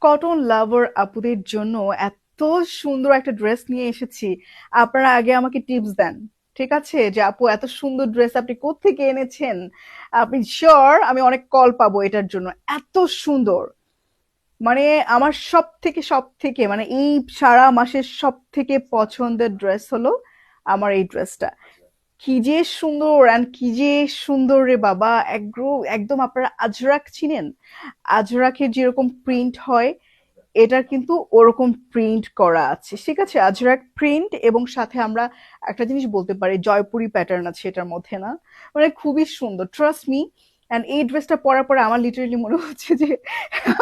Cotton লাভার আপুদের জন্য এত সুন্দর একটা ড্রেস নিয়ে এসেছি। আপনারা আগে আমাকে টিপস দেন, ঠিক আছে? যে আপু এত সুন্দর ড্রেস আপনি কোত্থেকে এনেছেন। আপনি শিওর আমি অনেক কল পাবো এটার জন্য। এত সুন্দর, মানে আমার সব থেকে মানে এই সারা মাসের সব থেকে পছন্দের ড্রেস হলো আমার এই ড্রেসটা। কি যে সুন্দর অ্যান্ড কি যে সুন্দর রে বাবা। একদম আপনারা আজরাক চিনেন? আজরাকের যেরকম প্রিন্ট হয়, এটার কিন্তু ওরকম প্রিন্ট করা আছে, ঠিক আছে? আজরাক প্রিন্ট এবং সাথে আমরা একটা জিনিস বলতে পারি জয়পুরি প্যাটার্ন আছে এটার মধ্যে, না? মানে খুবই সুন্দর, ট্রাস্ট মি। অ্যান্ড এই ড্রেসটা পরার পরে আমার লিটারেলি মনে হচ্ছে যে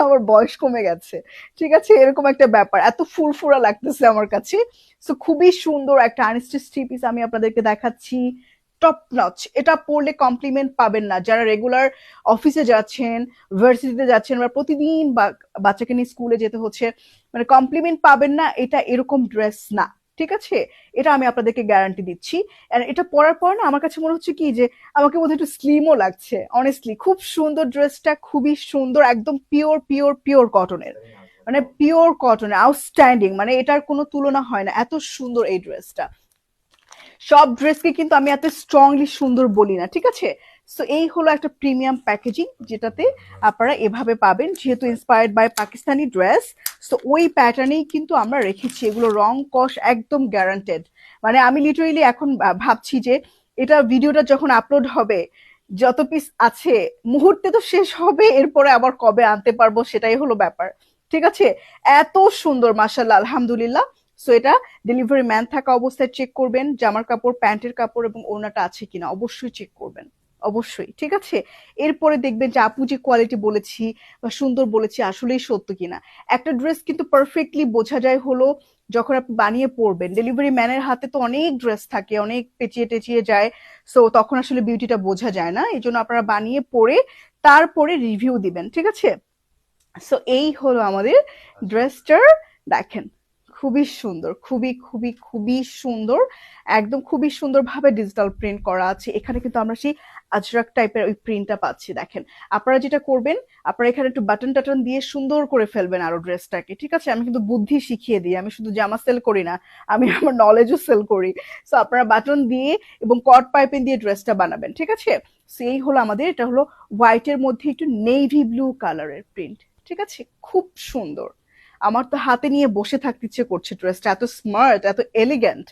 আমার বয়স কমে গেছে, ঠিক আছে? এরকম একটা ব্যাপার, এত ফুরফুরা লাগতেছে আমার কাছে। সো খুবই সুন্দর একটা আনস্টিচ থ্রি পিস আমি আপনাদেরকে দেখাচ্ছি। টপ নচ, এটা পরলে কমপ্লিমেন্ট পাবেন না যারা রেগুলার অফিসে যাচ্ছেন, ভার্সিটিতে যাচ্ছেন বা প্রতিদিন বাচ্চাকে নিয়ে স্কুলে যেতে হচ্ছে, মানে কমপ্লিমেন্ট পাবেন না। এটা এরকম ড্রেস না, ঠিক আছে? এটা আমি আপনাদেরকে গ্যারান্টি দিচ্ছি। And এটা পরার পর না আমার কাছে মনে হচ্ছে কি যে আমাকে বোধহয় একটু স্লিমও লাগছে। অনেস্টলি খুব সুন্দর ড্রেসটা, খুবই সুন্দর, একদম পিওর পিওর পিওর কটনের, মানে পিওর কটনের আউটস্ট্যান্ডিং, মানে এটার কোনো তুলনা হয় না, এত সুন্দর এই ড্রেসটা। সব ড্রেসকে কিন্তু আমি এত স্ট্রংলি সুন্দর বলি না, ঠিক আছে? সো এই হলো একটা প্রিমিয়াম প্যাকেজিং, যেটাতে আপনারা এভাবে পাবেন, যেহেতু inspired by Pakistani dress. So ওই প্যাটার্নেই কিন্তু আমরা রেখেছি, এগুলো রং কস একদম গ্যারান্টেড। মানে আমি লিটারেলি এখন ভাবছি যে এটা ভিডিওটা যখন আপলোড হবে, যত পিস আছে মুহূর্তে তো শেষ হবে, এরপরে আবার কবে আনতে পারবো সেটাই হলো ব্যাপার, ঠিক আছে? এত সুন্দর, মাশাল্লাহ, আলহামদুলিল্লাহ। সো এটা ডেলিভারি ম্যান থাকা অবস্থায় চেক করবেন, জামার কাপড়, প্যান্টের কাপড় এবং ওড়নাটা আছে কিনা অবশ্যই চেক করবেন, অবশ্যই, ঠিক আছে? এরপরে দেখবেন যে আপু যে কোয়ালিটি বলেছি বা সুন্দর বলেছি আসলেই সত্য কিনা। একটা ড্রেস কিন্তু পারফেক্টলি বোঝা যায় হলো যখন আপনি বানিয়ে পরবেন। ডেলিভারি ম্যানের হাতে তো অনেক ড্রেস থাকে, অনেক পেঁচিয়ে টেচিয়ে যায়। সো তখন আসলে বিউটিটা বোঝা যায় না, এই জন্য আপনারা বানিয়ে পরে তারপরে রিভিউ দিবেন, ঠিক আছে? সো এই হলো আমাদের ড্রেসটার, দেখেন খুবই সুন্দর, খুবই খুবই খুবই সুন্দর। একদম খুবই সুন্দরভাবে ডিজিটাল প্রিন্ট করা আছে এখানে, কিন্তু আমরা সেই আজরাক টাইপের ওই প্রিন্টটা পাচ্ছি, দেখেন। আপনারা যেটা করবেন, আপনারা এখানে একটু বাটন টাটন দিয়ে সুন্দর করে ফেলবেন আরো ড্রেসটাকে, ঠিক আছে? আমি কিন্তু বুদ্ধি শিখিয়ে দিই, আমি শুধু জামা সেল করি না, আমি আমার নলেজও সেল করি। সো আপনারা বাটন দিয়ে এবং কট পাইপিং দিয়ে ড্রেসটা বানাবেন, ঠিক আছে? সেই হলো আমাদের, এটা হলো হোয়াইটের মধ্যে একটু নেভি ব্লু কালারের প্রিন্ট, ঠিক আছে? খুব সুন্দর। আমার তো হাতে নিয়ে বসে থাকতে ইচ্ছে করছে, ড্রেসটা এত স্মার্ট, এত এলিগ্যান্ট।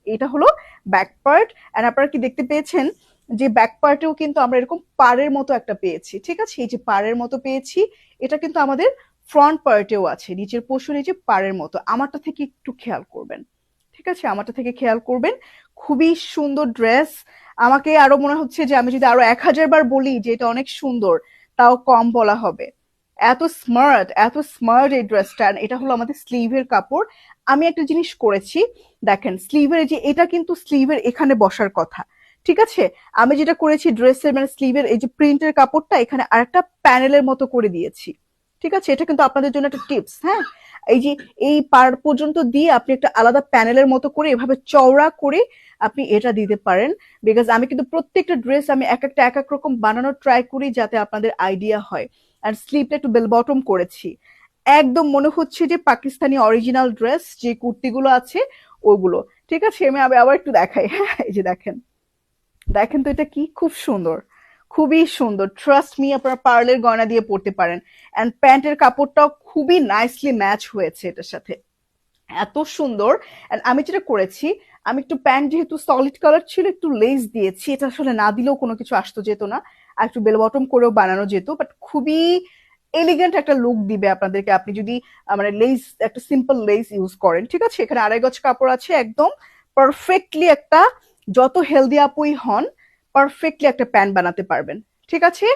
এটা হলো ব্যাক পার্ট। এন্ড আপনারা কি দেখতে পেয়েছেন যে ব্যাক পার্টেও কিন্তু আমরা এরকম পাড়ের মতো একটা পেয়েছি, ঠিক আছে? এই যে পাড়ের মতো পেয়েছি, এটা কিন্তু আমাদের ফ্রন্ট পার্টেও আছে, নিচের পোর্শন এই যে পাড়ের মতো। আমারটা থেকে একটু খেয়াল করবেন, ঠিক আছে? আমারটা থেকে খেয়াল করবেন। খুবই সুন্দর ড্রেস। আমাকে আরো মনে হচ্ছে যে আমি যদি আরো 1000 বার বলি যে এটা অনেক সুন্দর, তাও কম বলা হবে। এত স্মার্ট, এত স্মার্ট এই ড্রেসটা। এটা হলো আমাদের স্লিভের কাপড়। আমি একটা জিনিস করেছি, দেখেন স্লিভের যে এটা কিন্তু স্লিভের এখানে বসার কথা, ঠিক আছে? আমি যেটা করেছি ড্রেসের মানে স্লিভের এই যে প্রিন্টের কাপড়টা এখানে আরেকটা প্যানেলের মতো করে দিয়েছি, ঠিক আছে? এটা কিন্তু আপনাদের জন্য একটা টিপস, হ্যাঁ? এই যে এই পার পর্যন্ত দিয়ে আপনি একটা আলাদা প্যানেলের মতো করে এভাবে চওড়া করে আপনি এটা দিতে পারেন। বিকজ আমি কিন্তু প্রত্যেকটা ড্রেস আমি এক একটা এক এক রকম বানানোর ট্রাই করি যাতে আপনাদের আইডিয়া হয়। আর স্লিভটা একটু বেল বটম করেছি, একদম মনে হচ্ছে যে পাকিস্তানি অরিজিনাল ড্রেস যে কুর্তিগুলো আছে ওগুলো, ঠিক আছে? আমি আবার আবার একটু দেখাই, হ্যাঁ, এই যে দেখেন, দেখেন তো এটা কি খুব সুন্দর, খুবই সুন্দর। ট্রাস্ট মি, আপনারা পার্লের গয়না দিয়ে পরতে পারেন। এন্ড প্যান্টের কাপড়টাও খুবই নাইসলি ম্যাচ হয়েছে এটার সাথে, এত সুন্দর। And আমি যেটা করেছি, আমি একটু প্যান্ট যেহেতু সলিড কালার ছিল একটু লেস দিয়েছি, এটা আসলে না দিলেও কোনো কিছু আসতো যেত না, আর একটু বেল বটম করেও বানানো যেত, বাট খুবই এলিগেন্ট একটা লুক দিবে আপনাদেরকে আপনি যদি মানে লেস, একটা সিম্পল লেস ইউজ করেন, ঠিক আছে? এখানে 2.5 গজ কাপড় আছে, একদম পারফেক্টলি একটা, যত হেলদি আপুই হন পারফেক্টলি একটা প্যান্ট বানাতে পারবেন, ঠিক আছে?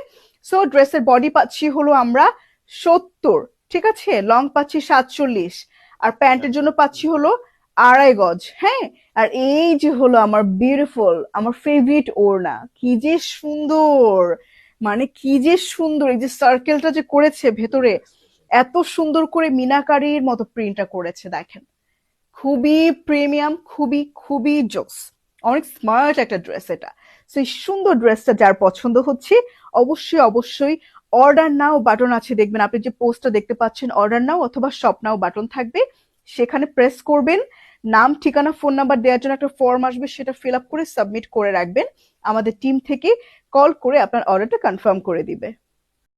সো ড্রেসের বডি পাচ্ছি হলো আমরা 70, ঠিক আছে? লং পাচ্ছি 47, আর প্যান্টের জন্য পাচ্ছি হলো 2.5 গজ, হ্যাঁ। আর এই যে হলো আমার বিউটিফুল, আমার ফেভারিট ওড়না, কি যে সুন্দর, মানে কি যে সুন্দর, এই যে সার্কেলটা যে করেছে ভেতরে, এত সুন্দর করে মিনাকারির মতো প্রিন্টটা করেছে, দেখেন। খুবই প্রিমিয়াম, খুবই খুবই জোস, অনেক স্মার্ট একটা ড্রেস এটা। সেই সুন্দর ড্রেসটা যার পছন্দ হচ্ছে অবশ্যই অবশ্যই অর্ডার নাও বাটন আছে, দেখবেন আপনি যে পোস্টটা দেখতে পাচ্ছেন অর্ডার নাও অথবা শপ নাও বাটন থাকবে, সেখানে প্রেস করবেন। নাম, ঠিকানা, ফোন নাম্বার দেওয়ার জন্য একটা ফর্ম আসবে, সেটা ফিল আপ করে সাবমিট করে রাখবেন। আমাদের টিম থেকে কল করে আপনার অর্ডারটা কনফার্ম করে দিবে।